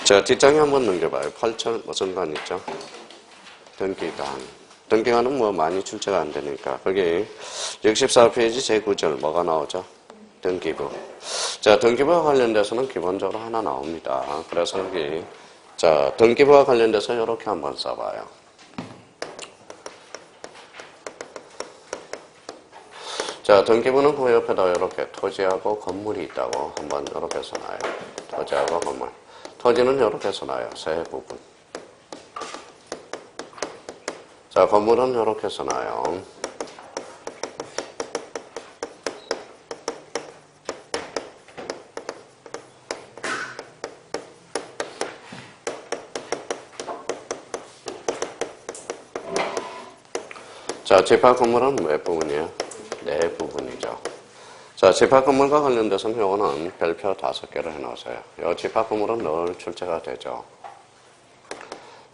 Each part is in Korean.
자, 뒷장에 한번 넘겨봐요. 8천 무슨 관 있죠? 등기관. 등기관은 뭐 많이 출제가 안 되니까. 거기 64페이지 제9절 뭐가 나오죠? 등기부. 자, 등기부와 관련돼서는 기본적으로 하나 나옵니다. 그래서 여기, 자, 등기부와 관련돼서 이렇게 한번 써봐요. 자, 등기부는 그 옆에다 이렇게 토지하고 건물이 있다고 한번 이렇게 써놔요. 토지하고 건물. 토지는 이렇게 써놔요. 세 부분. 자, 건물은 이렇게 써놔요. 자, 집합 건물은 몇 부분이에요? 네 부분이죠. 자, 집합 건물과 관련돼서는 요거는 별표 5개를 해놓으세요. 요 집합 건물은 늘 출제가 되죠.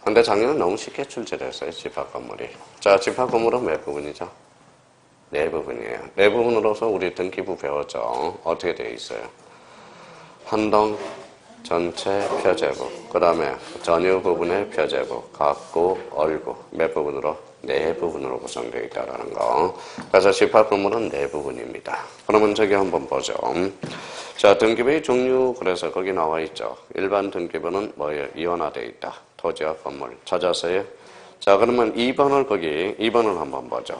근데 작년은 너무 쉽게 출제됐어요, 집합 건물이. 자, 집합 건물은 몇 부분이죠? 네 부분이에요. 네 부분으로서 우리 등기부 배웠죠. 어떻게 되어 있어요? 한동, 전체, 표제부. 그 다음에 전유 부분의 표제부, 각구, 얼구. 몇 부분으로? 네 부분으로 구성되어 있다는 거. 그래서 집합 건물은 네 부분입니다. 그러면 저기 한번 보죠. 자, 등기부의 종류, 그래서 거기 나와 있죠. 일반 등기부는 뭐예요? 이원화되어 있다. 토지와 건물. 찾았어요? 자, 그러면 2번을 거기, 2번을 한번 보죠.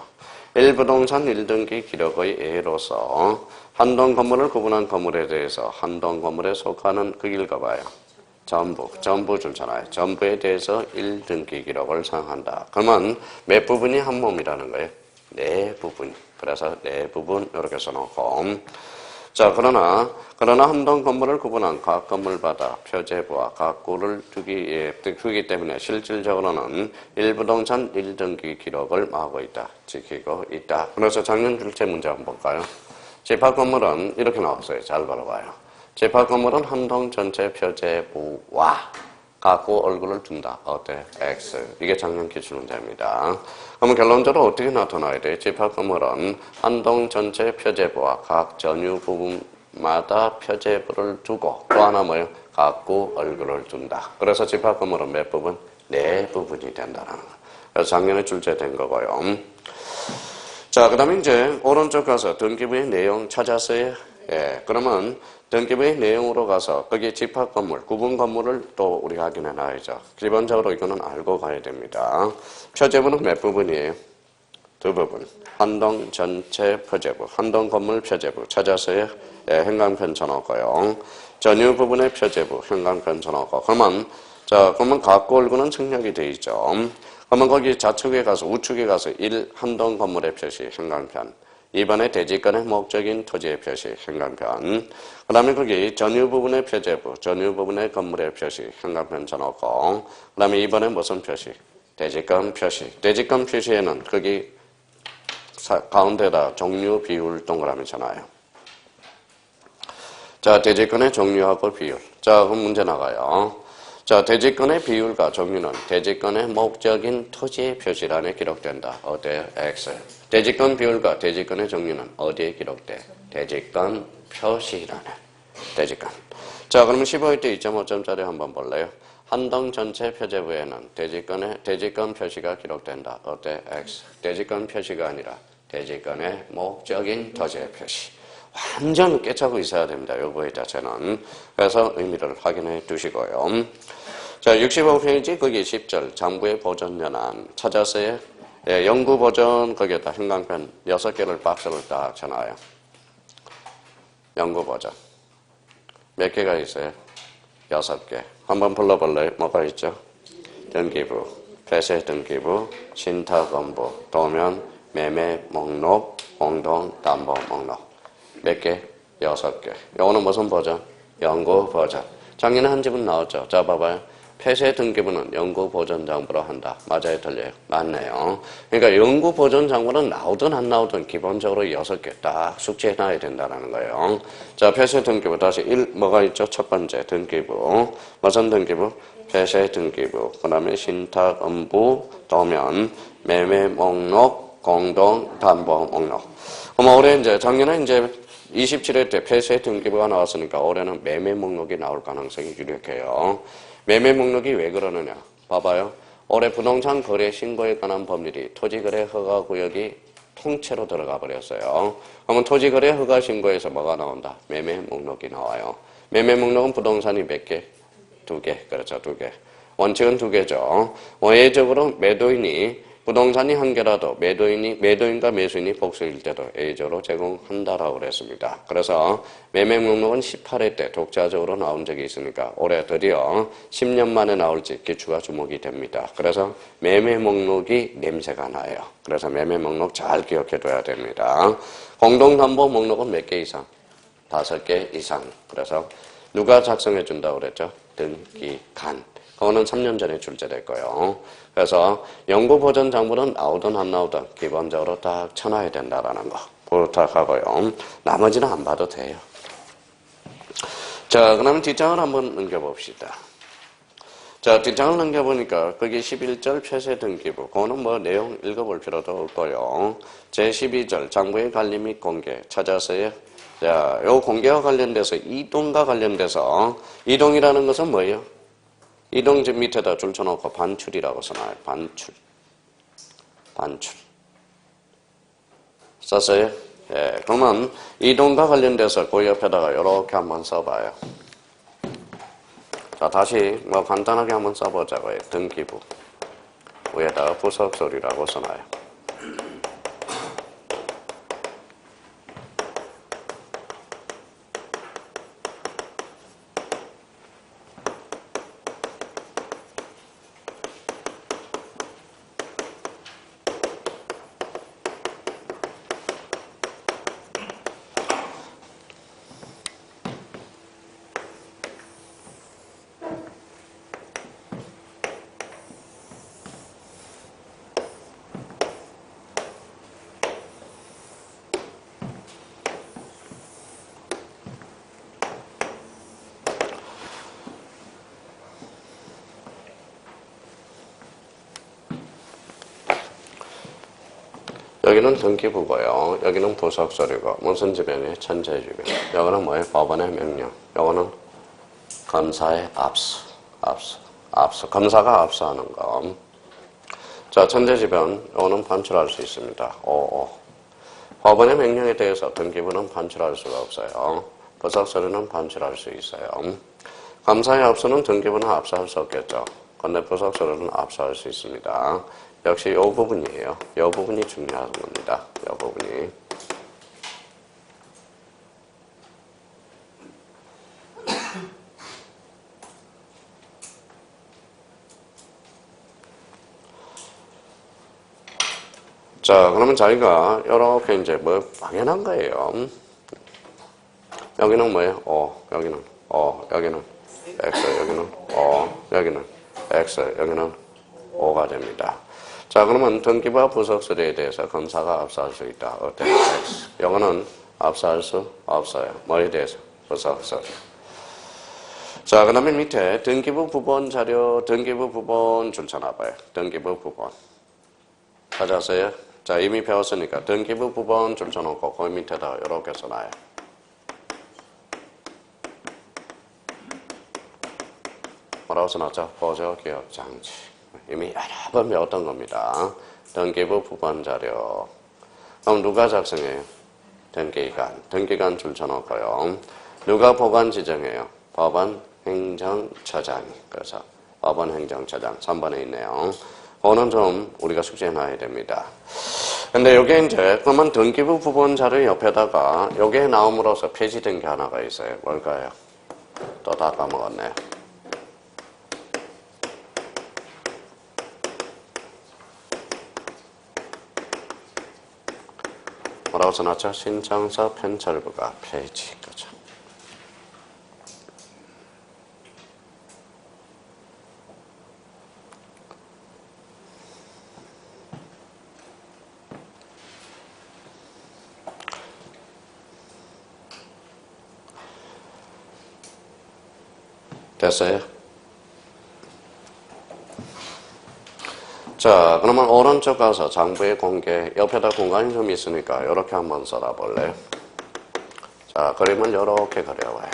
1부동산 1등기 기록의 예로서 한동 건물을 구분한 건물에 대해서 한동 건물에 속하는 그 읽어봐요. 전부 줄잖아요. 전부에 대해서 1등기 기록을 사용한다. 그러면 몇 부분이 한 몸이라는 거예요? 네 부분. 그래서 네 부분 이렇게 써놓고. 자, 그러나 한동 건물을 구분한 각 건물마다 표제부와 각구를 두기 때문에 실질적으로는 1부동산 1등기 기록을 하고 있다. 지키고 있다. 그래서 작년 출제 문제 한번 볼까요? 집합 건물은 이렇게 나왔어요. 잘 걸어봐요. 집합 건물은 한동 전체 표제부와 각구 얼굴을 둔다. 어때? X. 이게 작년 기출 문제입니다. 그러면 결론적으로 어떻게 나타나야 돼? 집합 건물은 한동 전체 표제부와 각 전유 부분마다 표제부를 두고 또 하나 뭐예요? 각구 얼굴을 둔다. 그래서 집합 건물은 몇 부분? 네 부분이 된다는 거. 그래서 작년에 출제된 거고요. 자, 그 다음에 이제 오른쪽 가서 등기부의 내용 찾았어요? 예, 그러면 등기부의 내용으로 가서 거기에 집합 건물, 구분 건물을 또 우리 확인해 놔야죠. 기본적으로 이거는 알고 가야 됩니다. 표제부는 몇 부분이에요? 두 부분. 한동 전체 표제부, 한동 건물 표제부 찾았어요? 예, 행간편 쳐놓고요. 전유 부분의 표제부, 행간편 쳐놓고. 그러면 각구 얼굴은 청력이 되어 있죠. 그러면 거기 좌측에 가서 우측에 가서 1 한동 건물의 표시, 행간편. 2번에 대지권의 목적인 토지의 표시, 행간편. 그 다음에 거기 전유 부분의 표제부, 전유 부분의 건물의 표시, 행간편 쳐놓고. 그 다음에 2번에 무슨 표시? 대지권 표시. 대지권 표시에는 거기 가운데다 종류 비율 동그라미 쳐놔요. 자, 대지권의 종류하고 비율. 자, 그럼 문제 나가요. 자, 대지권의 비율과 종류는 대지권의 목적인 토지의 표시란에 기록된다. 어디에? X. 대지권 비율과 대지권의 종류는 어디에 기록돼? 대지권 표시란에. 대지권. 자, 그러면 15일 때 2.5점짜리 한번 볼래요? 한동 전체 표제부에는 대지권 표시가 기록된다. 어때? X. 대지권 표시가 아니라 대지권의 목적인 토지의 표시. 완전 깨차고 있어야 됩니다. 요거의 자체는. 그래서 의미를 확인해 두시고요. 자, 65페이지 거기 10절 장부의 보존 연한 찾았어요? 예, 연구 보존 거기에다 행간편 6개를 박스를 딱 쳐놔요. 연구 보존. 몇 개가 있어요? 6개. 한번 불러볼래요? 뭐가 있죠? 등기부, 폐쇄 등기부, 신탁건부, 도면, 매매 목록, 공동 담보 목록. 몇 개? 6개. 요거는 무슨 버전? 연구 버전. 작년에 한 집은 나왔죠. 자, 봐봐요. 폐쇄 등기부는 연구 보존 장부로 한다. 맞아요? 틀려요? 맞네요. 그러니까 연구 보존 장부는 나오든 안 나오든 기본적으로 6개 딱 숙지해놔야 된다는 거예요. 자, 폐쇄 등기부 다시 뭐가 있죠? 첫 번째 등기부. 무슨 등기부? 폐쇄 등기부. 그 다음에 신탁건부, 도면, 매매 목록, 공동 담보 목록. 그럼 올해 작년에 27회 때 폐쇄 등기부가 나왔으니까 올해는 매매 목록이 나올 가능성이 유력해요. 매매 목록이 왜 그러느냐. 봐봐요. 올해 부동산 거래 신고에 관한 법률이 토지거래 허가구역이 통째로 들어가 버렸어요. 그러면 토지거래 허가 신고에서 뭐가 나온다? 매매 목록이 나와요. 매매 목록은 부동산이 몇 개? 2개. 그렇죠. 2개. 원칙은 2개죠. 예외적으로 매도인이 부동산이 한 개라도 매도인과 매수인이 복수일 때도 예외적으로 제공한다라고 그랬습니다. 그래서 매매 목록은 18회 때 독자적으로 나온 적이 있으니까 올해 드디어 10년 만에 나올지 기추가 주목이 됩니다. 그래서 매매 목록이 냄새가 나요. 그래서 매매 목록 잘 기억해 둬야 됩니다. 공동담보 목록은 몇 개 이상? 5개 이상. 그래서 누가 작성해 준다고 그랬죠? 등기관. 그거는 3년 전에 출제될 거예요. 그래서 연구보전 장부는 나오든 안 나오든 기본적으로 딱 쳐놔야 된다라는 거 부탁하고요. 나머지는 안 봐도 돼요. 자, 그러면 뒷장을 한번 넘겨봅시다. 자, 뒷장을 넘겨보니까 거기 11절 폐쇄 등기부. 그거는 뭐 내용 읽어볼 필요도 없고요. 제12절 장부의 관리 및 공개 찾아서요. 자, 요 공개와 관련돼서 이동과 관련돼서 이동이라는 것은 뭐예요? 이동 밑에다 줄 쳐놓고 반출이라고 써놔요. 반출. 썼어요? 예, 그러면 이동과 관련돼서 그 옆에다가 이렇게 한번 써봐요. 자, 다시 뭐 간단하게 한번 써보자고요. 등기부. 위에다가 부석소리라고 써놔요. 여기는 등기부고요. 여기는 부석서류고 무슨 지명이에요? 천재지명. 여기는 뭐예요? 법원의 명령. 여기는 검사의 압수. 검사가 압수하는 거. 자, 천재지변. 여기는 반출할 수 있습니다. 법원의 명령에 대해서 등기부는 반출할 수가 없어요. 부석서류는 반출할 수 있어요. 검사의 압수는 등기부는 압수할 수 없겠죠. 근데 부석서류는 압수할 수 있습니다. 역시 이 부분이에요. 이 부분이 중요한 겁니다. 이 부분이. 자, 그러면 자기가 이렇게 이제 뭐 당연한 거예요. 여기는 뭐예요? 여기는 여기는 X, 여기는 여기는 X, 여기는 O가 됩니다. 자, 그러면 등기부와 부석서류에 대해서 검사가 압수할 수 있다. 어때요? X. 이거는 압수할 수 없어요. 뭐에 대해서? 부석서류. 자, 그 다음에 밑에 등기부 부본 자료, 등기부 부본 줄쳐놔봐요. 등기부 부본. 찾았어요? 자, 이미 배웠으니까 등기부 부본 줄쳐놓고 그 밑에다 이렇게 써놔요. 뭐라고 써놨죠? 보조 기억 장치. 이미 여러 번 배웠던 겁니다. 등기부 부본 자료. 그럼 누가 작성해요? 등기관. 등기관 줄쳐놓고요. 누가 보관 지정해요? 법원 행정처장이. 그래서 법원 행정처장 3번에 있네요. 그거는 좀 우리가 숙지해놔야 됩니다. 근데 요게 이제 그러면 등기부 부본 자료 옆에다가 요게 나옴으로써 폐지된 게 하나가 있어요. 뭘까요? 또 다 까먹었네요. 뭐라고 써놨죠? 신청서 편철부가 폐지. 그죠? 됐어요? 자, 그러면 오른쪽 가서 장부의 공개, 옆에다 공간이 좀 있으니까 이렇게 한번 써다볼래요? 자, 그림을 이렇게 그려봐요.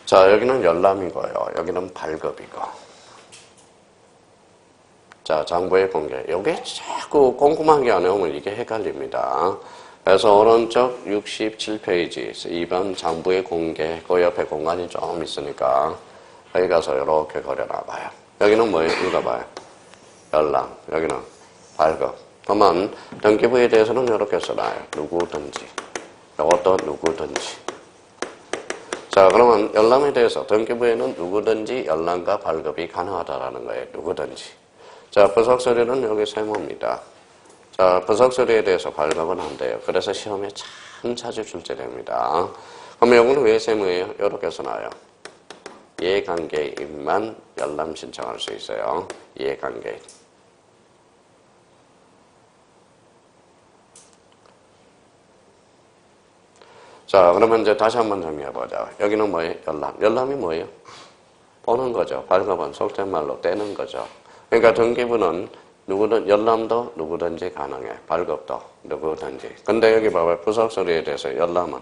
자, 여기는 열람이고요. 여기는 발급이고. 자, 장부의 공개. 요게 자꾸 꼼꼼한 게 안 나오면 이게 헷갈립니다. 그래서 오른쪽 67페이지 2번 장부의 공개. 그 옆에 공간이 좀 있으니까 여기 가서 이렇게 그려놔봐요. 여기는 뭐예요? 읽어봐요. 열람. 여기는 발급. 그러면 등기부에 대해서는 이렇게 써놔요. 누구든지. 이것도 누구든지. 자, 그러면 열람에 대해서 등기부에는 누구든지 열람과 발급이 가능하다라는 거예요. 누구든지. 자, 부속서류는 여기 세모입니다. 자, 부속서류에 대해서 발급은 안 돼요. 그래서 시험에 참 자주 출제됩니다. 그럼 이거는 왜 세모예요? 이렇게 써놔요. 이해관계인만 열람 신청할 수 있어요. 이해관계인. 자, 그러면 이제 다시 한번 정리해보자. 여기는 뭐예요? 열람. 열람이 뭐예요? 보는 거죠. 발급은 속된 말로 떼는 거죠. 그러니까 등기부는 누구든, 열람도 누구든지 가능해. 발급도 누구든지. 근데 여기 봐봐요. 부속서류에 대해서 열람은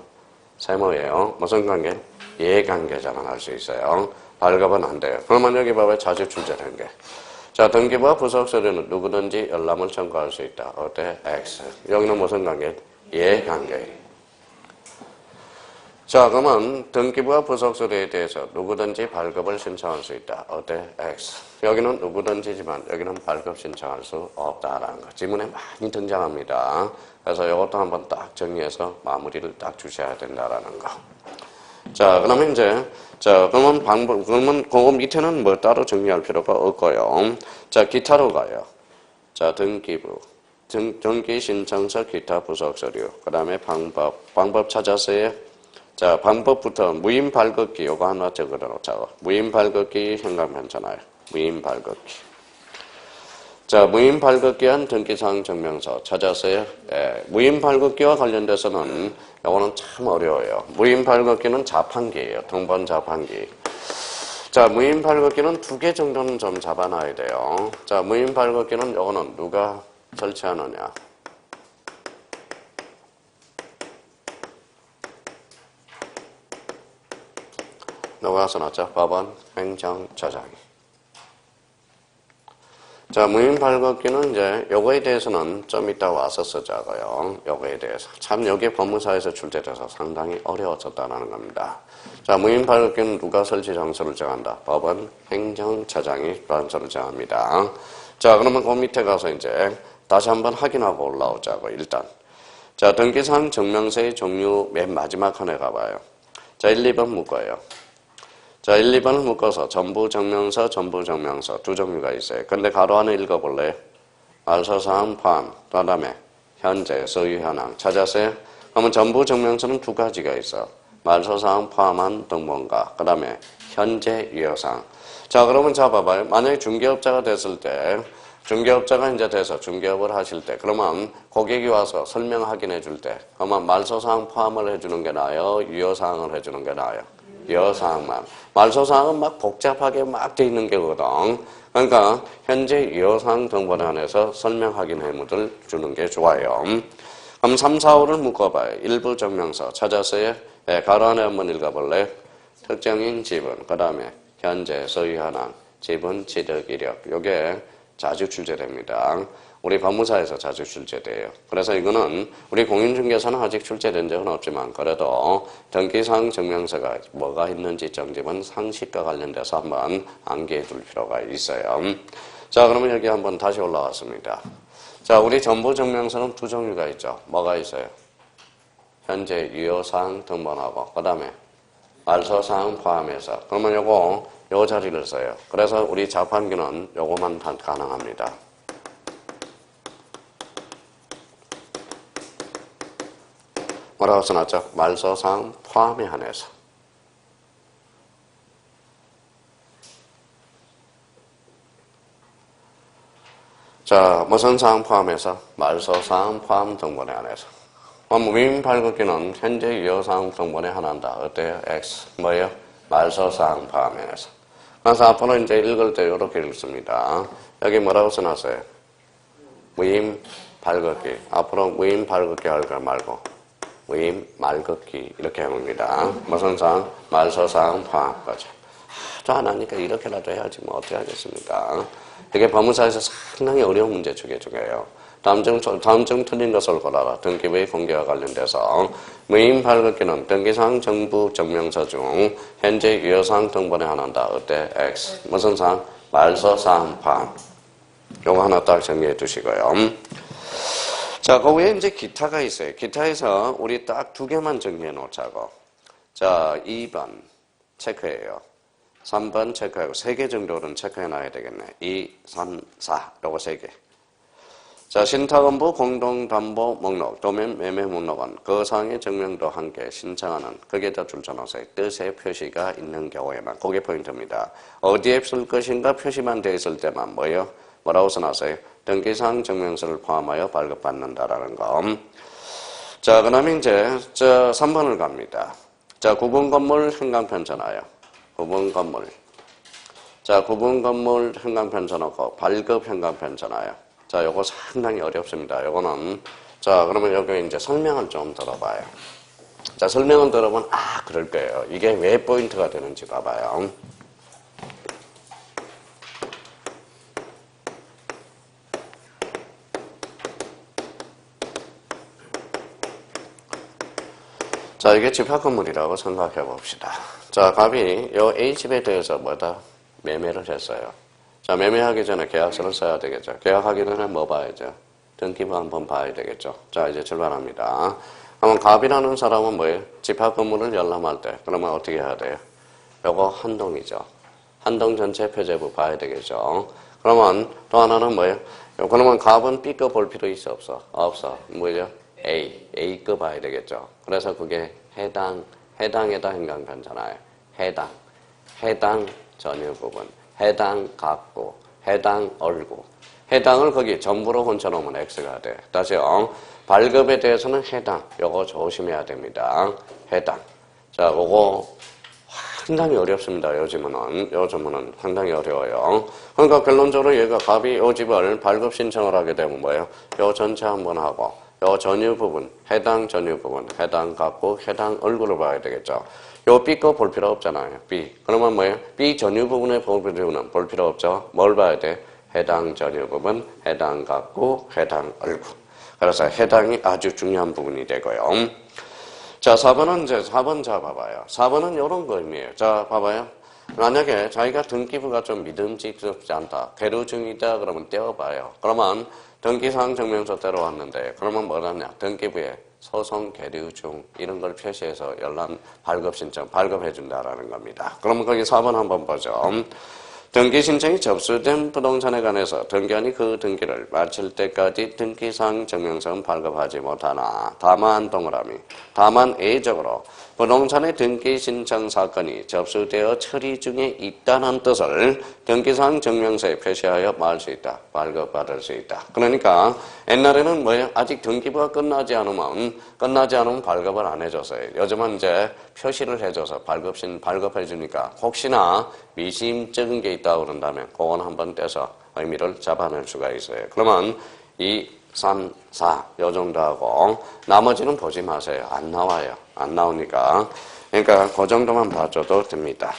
세모예요. 무슨 관계? 이해관계자만 할 수 있어요. 발급은 안 돼요. 그러면 여기 봐봐요. 자주 출제된 게. 자, 등기부와 부속서류는 누구든지 열람을 청구할 수 있다. 어때? X. 여기는 무슨 관계? 이해관계. 자, 그러면 등기부와 부속서류에 대해서 누구든지 발급을 신청할 수 있다. 어때? X. 여기는 누구든지지만 여기는 발급 신청할 수 없다라는 거. 지문에 많이 등장합니다. 그래서 이것도 한번 딱 정리해서 마무리를 딱 주셔야 된다라는 거. 자, 그러면 이제, 자, 그러면 그거 밑에는 뭐 따로 정리할 필요가 없고요. 자, 기타로 가요. 자, 등기부. 등기신청서 기타 부속서류. 그 다음에 방법 찾았어요? 자, 방법부터 무임 발급기 요거 하나 적어 놓자고. 무임 발급기 생각괜찮아요. 무임 발급기. 자, 무임 발급기한 등기사항 증명서 찾았어요? 예, 무임 발급기와 관련돼서는 요거는 참 어려워요. 무임 발급기는 자판기예요. 등본 자판기. 자, 무임 발급기는 2개 정도는 좀 잡아놔야 돼요. 자, 무임 발급기는 요거는 누가 설치하느냐? 누가 써놨죠? 법원 행정처장이. 자, 무임 발급기는 이제 요거에 대해서는 좀 이따 와서 쓰자고요. 요거에 대해서. 참 여기 법무사에서 출제돼서 상당히 어려웠었다는 겁니다. 자, 무임 발급기는 누가 설치 장소를 정한다? 법원 행정처장이 장소를 정합니다. 자, 그러면 그 밑에 가서 이제 다시 한번 확인하고 올라오자고, 일단. 자, 등기사항 증명서의 종류 맨 마지막 칸에 가봐요. 자, 1, 2번 묶어요. 자, 1, 2번을 묶어서 전부증명서, 전부증명서 두 종류가 있어요. 근데 가로 안에 읽어볼래요? 말소사항 포함, 그 다음에 현재, 소유 현황 찾았어요? 그러면 전부증명서는 2가지가 있어. 말소사항 포함한 등본과 그 다음에 현재 유효사항. 자, 그러면 잡아봐요. 만약에 중개업자가 됐을 때, 중개업자가 이제 돼서 중개업을 하실 때, 그러면 고객이 와서 설명 확인해 줄 때, 그러면 말소사항 포함을 해주는 게 나아요? 유효사항을 해주는 게 나아요? 유효사항만. 말소사항은 막 복잡하게 막 돼 있는 게거든. 그러니까 현재 유효사항 등본에 한해서 설명 확인 의무를 주는 게 좋아요. 그럼 3, 4, 5를 묶어봐요. 일부 증명서 찾았어요? 네, 가로 안에 한번 읽어볼래요? 특정인 지분, 그 다음에 현재 소유 현황, 지분 취득 이력. 요게 자주 출제됩니다. 우리 법무사에서 자주 출제돼요. 그래서 이거는 우리 공인중개사는 아직 출제된 적은 없지만 그래도 등기사항 증명서가 뭐가 있는지 정집은 상식과 관련돼서 한번 암기해 둘 필요가 있어요. 자, 그러면 여기 한번 다시 올라왔습니다. 자, 우리 전부증명서는 2 종류가 있죠. 뭐가 있어요? 현재 유효사항 등본하고 그 다음에 말소사항 포함해서. 그러면 요 자리를 써요. 그래서 우리 자판기는 요거만 가능합니다. 뭐라고 써놨죠? 말소사항 포함에 한해서. 자, 무슨 사항 포함해서? 말소사항 포함 등본에 한해서. 무임 발급기는 현재 유효사항 등본에 한한다. 어때요? X. 뭐예요? 말소사항 포함에 한해서. 그래서 앞으로 이제 읽을 때 이렇게 읽습니다. 여기 뭐라고 써놨어요? 무임 발급기. 앞으로 무임 발급기 할 거 말고 모임, 말 걷기 이렇게 해봅니다. 무슨 상? 말서상, 파악까지. 안 하니까 이렇게라도 해야지 뭐 어떻게 하겠습니까? 이게 법무사에서 상당히 어려운 문제 중에요. 다음 중 틀린 것을 골라라. 등기부의 공개와 관련돼서 무임 발급기는 등기상 정부 증명서 중 현재 유효상 등본에 한한다. 어때? X. 무슨 상? 말서상, 파악. 요거 하나 딱 정리해 두시고요. 자, 그 외에 이제 기타가 있어요. 기타에서 우리 딱 2개만 정리해 놓자고. 자, 2번 체크해요. 3번 체크하고 3개 정도는 체크해 놔야 되겠네. 2, 3, 4 요거 3개. 자, 신탁원부 공동담보 목록, 도면 매매 목록은 그 사항의 증명도 함께 신청하는 거기에다 줄쳐놓으세요. 뜻의 표시가 있는 경우에만. 그게 포인트입니다. 어디에 쓸 것인가 표시만 되어 있을 때만 뭐예요? 뭐라고 써놨어요? 등기사항 증명서를 포함하여 발급받는다라는 거. 자, 그 다음에 이제 3번을 갑니다. 자, 구분 건물 현강편 전화요. 구분 건물. 자, 구분 건물 현강편 전화고 발급 현강편 전화요. 자, 요거 상당히 어렵습니다. 요거는 자, 그러면 여기 이제 설명을 좀 들어봐요. 자, 설명을 들어보면 그럴 거예요. 이게 왜 포인트가 되는지 봐봐요. 자, 이게 집합 건물이라고 생각해 봅시다. 자, 갑이 요 A집에 대해서 뭐다? 매매를 했어요. 자, 매매하기 전에 계약서를 써야 되겠죠. 계약하기 전에 뭐 봐야죠? 등기부 한번 봐야 되겠죠. 자, 이제 출발합니다. 그러면 갑이라는 사람은 뭐예요? 집합 건물을 열람할 때, 그러면 어떻게 해야 돼요? 요거 한 동이죠. 한 동 전체 표제부 봐야 되겠죠. 그러면 또 하나는 뭐예요? 그러면 갑은 B급 볼 필요 있어, 없어? 없어. 뭐죠? A급 봐야 되겠죠. 그래서 그게 해당에다 행강편잖아요. 해당 전유 부분, 해당 갑구, 해당 얼구. 해당을 거기 전부로 혼쳐놓으면 X가 돼. 다시요. 발급에 대해서는 해당. 요거 조심해야 됩니다. 해당. 자, 요거 상당히 어렵습니다. 요즘은 상당히 어려워요. 그러니까 결론적으로 얘가 갑이 요 집을 발급 신청을 하게 되면 뭐예요? 요 전체 한번 하고, 요 전유 부분, 해당 전유 부분, 해당 갑구, 해당 얼굴을 봐야 되겠죠. 요 B 거 볼 필요 없잖아요. B. 그러면 뭐예요? B 전유 부분에 볼 필요 없죠. 뭘 봐야 돼? 해당 전유 부분, 해당 갑구, 해당 얼굴. 그래서 해당이 아주 중요한 부분이 되고요. 자, 4번은 이제 4번 잡아봐요. 4번은 이런 거 의미예요. 자, 봐봐요. 만약에 자기가 등기부가 좀 믿음직스럽지 않다. 계류 중이다. 그러면 떼어봐요. 그러면 등기사항 증명서 떼러왔는데 그러면 뭐라냐? 등기부에 소송 계류 중 이런 걸 표시해서 열람 발급 신청 발급해 준다라는 겁니다. 그러면 거기 4번 한번 보죠. 등기 신청이 접수된 부동산에 관해서 등기관이 그 등기를 마칠 때까지 등기사항 증명서는 발급하지 못하나 다만 동그라미 다만 예적으로 부동산의 등기 신청 사건이 접수되어 처리 중에 있다는 뜻을 등기사항 증명서에 표시하여 말 수 있다. 발급받을 수 있다. 그러니까 옛날에는 뭐예요? 아직 등기부가 끝나지 않으면 발급을 안 해줬어요. 요즘은 이제 표시를 해줘서 발급해 주니까 혹시나 미심쩍은 게 있다고 그런다면 그건 한번 떼서 의미를 잡아낼 수가 있어요. 그러면 2, 3, 4 요 정도 하고 나머지는 보지 마세요. 안 나와요. 안 나오니까. 그러니까 그 정도만 봐줘도 됩니다.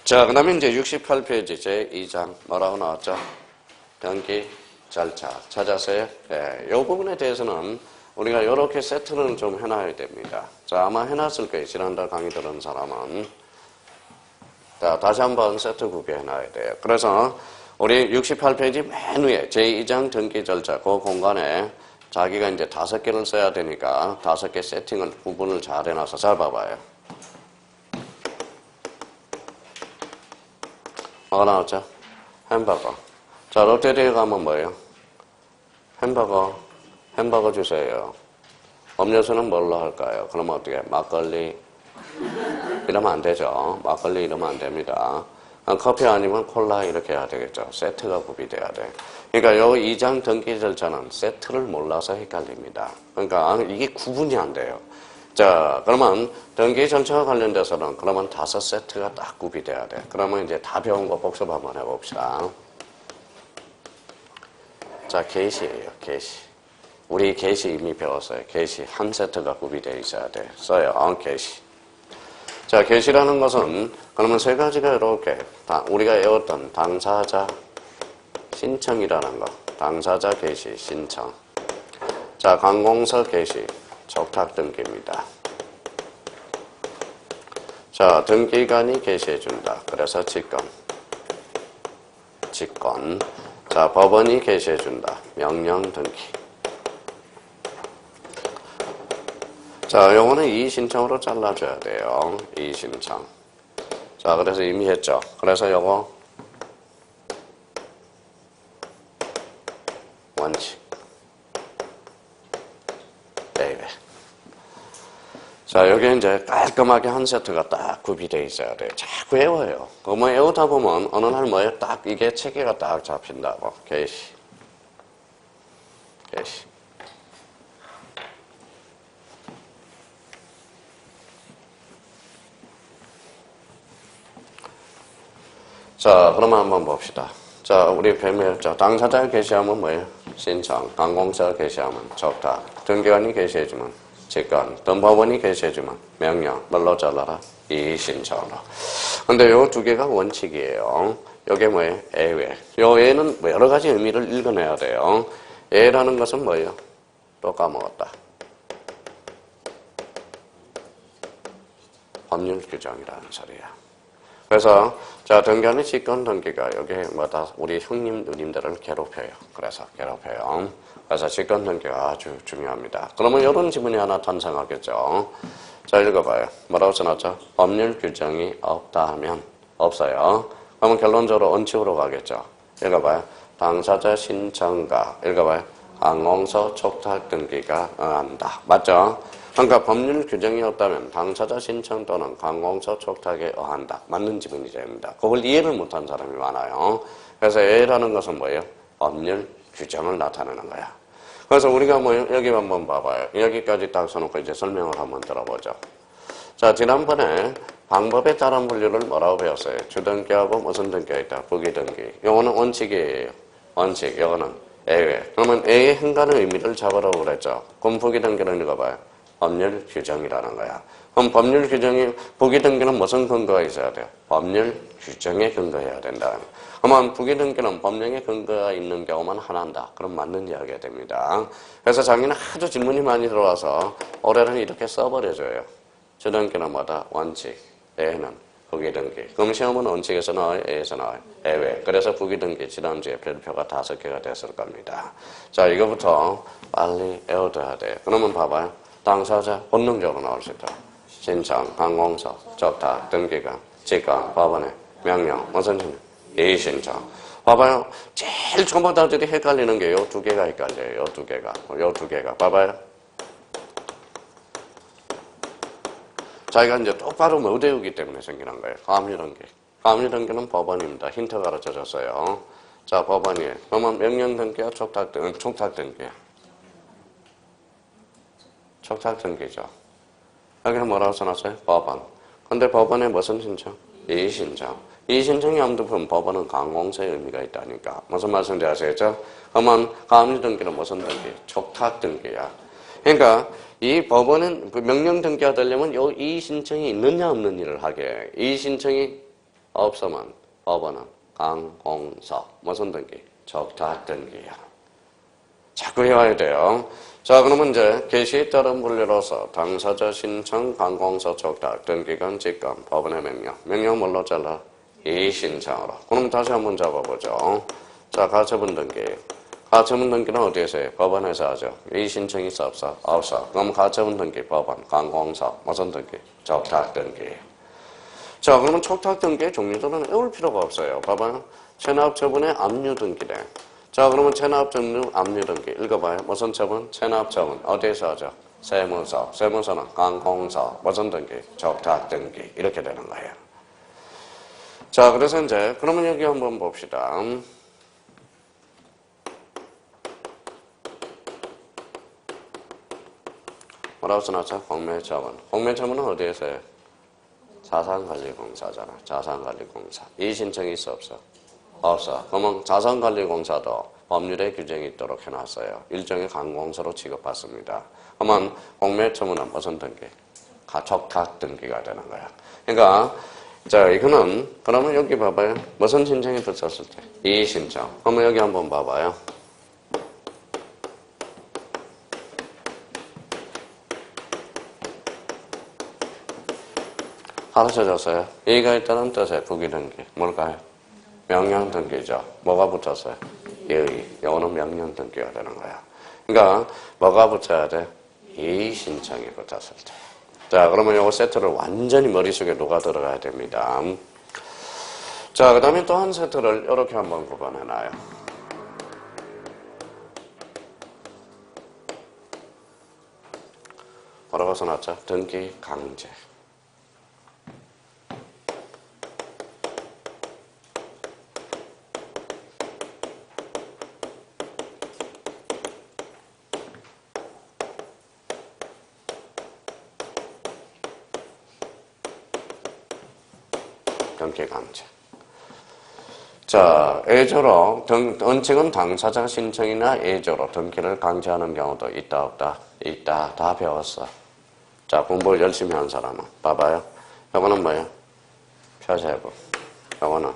자, 그 다음에 이제 68페이지 제2장 뭐라고 나왔죠? 등기 절차 찾았어요? 네, 이 부분에 대해서는 우리가 이렇게 세트는 좀 해놔야 됩니다. 자, 아마 해놨을 거예요. 지난달 강의 들은 사람은. 자, 다시 한번 세트 구비해놔야 돼요. 그래서 우리 68페이지 맨 위에 제2장 등기 절차 그 공간에 자기가 이제 5개를 써야 되니까 5개 세팅을 구분을 잘 해놔서 잘 봐봐요. 뭐가 나왔죠? 햄버거. 자, 롯데리아 가면 뭐예요? 햄버거 주세요. 음료수는 뭘로 할까요? 그러면 어떻게? 막걸리. 이러면 안 되죠. 막걸리 이러면 안 됩니다. 커피 아니면 콜라 이렇게 해야 되겠죠. 세트가 구비돼야 돼. 그러니까 요 2장 등기 절차는 세트를 몰라서 헷갈립니다. 그러니까 이게 구분이 안 돼요. 자, 그러면 등기 절차와 관련돼서는 그러면 5세트가 딱 구비돼야 돼. 그러면 이제 다 배운 거 복습 한번 해봅시다. 자, 게시예요. 게시. 우리 게시 이미 배웠어요. 게시 한 세트가 구비되어 있어야 돼. 써요. 게시. 자, 게시라는 것은 그러면 세 가지가 이렇게 우리가 외웠던 당사자 신청이라는 거. 당사자 게시 신청. 자, 관공서 게시 적탁 등기입니다. 자, 등기관이 게시해준다. 그래서 직권. 자, 법원이 게시해준다. 명령 등기. 자, 요거는 이의신청으로 잘라줘야 돼요. 이의신청. 자, 그래서 이미 했죠. 그래서 요거 원칙. 예외. 자, 여기 이제 깔끔하게 한 세트가 딱 구비되어 있어야 돼요. 자꾸 외워요. 그거 뭐 외우다 보면 어느 날 뭐예요? 딱 이게 체계가 딱 잡힌다고. 게시. 자, 그러면 한번 봅시다. 자, 우리 배매였죠. 당사자 게시하면 뭐예요? 신청. 관공서 게시하면 적탁. 등기관이 게시해주면 직권. 법원이 게시해주면 명령. 뭘로 잘라라? 이의신청으로. 근데 요 두 개가 원칙이에요. 요게 뭐예요? 예외. 요 예는 뭐 여러 가지 의미를 읽어내야 돼요. 예라는 것은 뭐예요? 또 까먹었다. 법률 규정이라는 소리야. 그래서 자, 등기관의 직권 등기가 여기에 뭐다 우리 형님 누님들을 괴롭혀요. 그래서 괴롭혀요. 그래서 직권 등기가 아주 중요합니다. 그러면 이런 지문이 하나 탄생하겠죠. 자, 읽어봐요. 뭐라고 써놨죠? 법률 규정이 없다 하면 없어요. 그러면 결론적으로 원칙으로 가겠죠. 읽어봐요. 당사자 신청과 읽어봐요. 관공서 촉탁 등기가 응한다. 맞죠? 그러니까 법률 규정이 없다면 당사자 신청 또는 관공서 촉탁에 의한다. 맞는 지문이 됩니다. 그걸 이해를 못한 사람이 많아요. 그래서 예라는 것은 뭐예요? 법률 규정을 나타내는 거야. 그래서 우리가 뭐 여기 한번 봐봐요. 여기까지 딱 써놓고 이제 설명을 한번 들어보죠. 자, 지난번에 방법에 따른 분류를 뭐라고 배웠어요? 주등기하고 무슨 등기가 있다? 부기등기. 요거는 원칙이에요. 원칙. 요거는 예외. 그러면 예의 행간의 의미를 잡으라고 그랬죠. 그럼 부기등기는 읽어봐요. 법률 규정이라는 거야. 그럼 법률 규정이 부기등기는 무슨 근거가 있어야 돼요? 법률 규정에 근거해야 된다. 그러면 부기등기는 법령에 근거가 있는 경우만 하나한다. 그럼 맞는 이야기가 됩니다. 그래서 작년에 하도 질문이 많이 들어와서 올해는 이렇게 써버려줘요. 주등기는 뭐다? 원칙. 예는 부기등기. 그럼 시험은 원칙에서 나와요? 예에서 나와요? 예외. 그래서 부기등기 지난주에 별표가 5개가 됐을 겁니다. 자, 이거부터 빨리 외워둬야 돼요. 그러면 봐봐요. 당사자 본능적으로 나올 수 있다. 신청, 관공서, 적탁, 등기관, 직권, 법원의 명령, 무슨 신 이의신청. 봐봐요. 제일 초보자들이 헷갈리는 게 요 두 개가 헷갈려요. 요 두 개가. 봐봐요. 자기가 이제 똑바로 못 외우기 때문에 생기는 거예요. 가압류등기. 가압류등기는 법원입니다. 힌트 가르쳐 줬어요. 자, 법원이에요. 그러면 명령등기야, 촉탁등기야. 촉탁등기죠. 여기는 뭐라고 써놨어요? 법원. 근데 법원에 무슨 신청? 이의신청. 이의신청이 없는 법원은 관공서의 의미가 있다니까. 무슨 말씀인지 아시겠죠? 그러면 가압류등기는 무슨 등기? 촉탁등기야. 그러니까 이 법원은 명령등기가 되려면 요 이의신청이 있느냐 없느냐를 하게. 이의신청이 없으면 법원은 관공서. 무슨 등기? 촉탁등기야. 자꾸 해와야 돼요. 자, 그러면 이제 게시에 따른 분류로서 당사자 신청, 관공서 촉탁, 등기관, 직권, 법원의 명령. 명령 뭘로 잘라? 이의신청으로. 그럼 다시 한번 잡아보죠. 자, 가처분 등기. 가처분 등기는 어디에서 해요? 법원에서 하죠. 이의신청이 있어 없어? 없어. 그럼 가처분 등기, 법원, 관공서, 무슨 등기? 촉탁 등기. 자, 그러면 촉탁 등기의 종류들은 외울 필요가 없어요. 봐봐요. 체납처분의 압류 등기래. 자, 그러면 체납처분 압류 등기 읽어봐요. 무슨 처분? 체납처분. 어디에서 하죠? 세무서. 세무서는 관공서. 무슨 등기? 촉탁 등기. 이렇게 되는 거예요. 자, 그래서 이제 그러면 여기 한번 봅시다. 뭐라고 써놨죠? 공매처분. 공매처분은 어디에서 해요? 자산관리공사잖아. 자산관리공사. 이의신청이 있어 없어? 없어. 그러면 자산관리공사도 법률의 규정이 있도록 해놨어요. 일종의 관공서로 취급받습니다. 그러면 공매처분은 무슨 등기? 가촉탁 등기가 되는 거야. 그러니까 자 이거는 그러면 여기 봐봐요. 무슨 신청이 붙었을 때? 이의신청. 그러면 여기 한번 봐봐요. 가르쳐줬어요. 이의가 있다는 뜻의 부기등기. 뭘까요? 명령등기죠. 뭐가 붙었어요? 예의. 이거는 명령등기가 되는 거야. 그러니까 뭐가 붙어야 돼? 이의신청이 붙었을 때. 자, 그러면 요거 세트를 완전히 머릿속에 녹아 들어가야 됩니다. 자, 그 다음에 또 한 세트를 이렇게 한번 구분해놔요. 뭐라고 써놨죠? 등기 강제. 등기 강제. 자, 예조로 원칙은 당사자 신청이나 예조로 등기를 강제하는 경우도 있다 없다? 있다. 다 배웠어. 자, 공부를 열심히 한 사람은 봐봐요. 요거는 뭐예요? 표제부. 요거는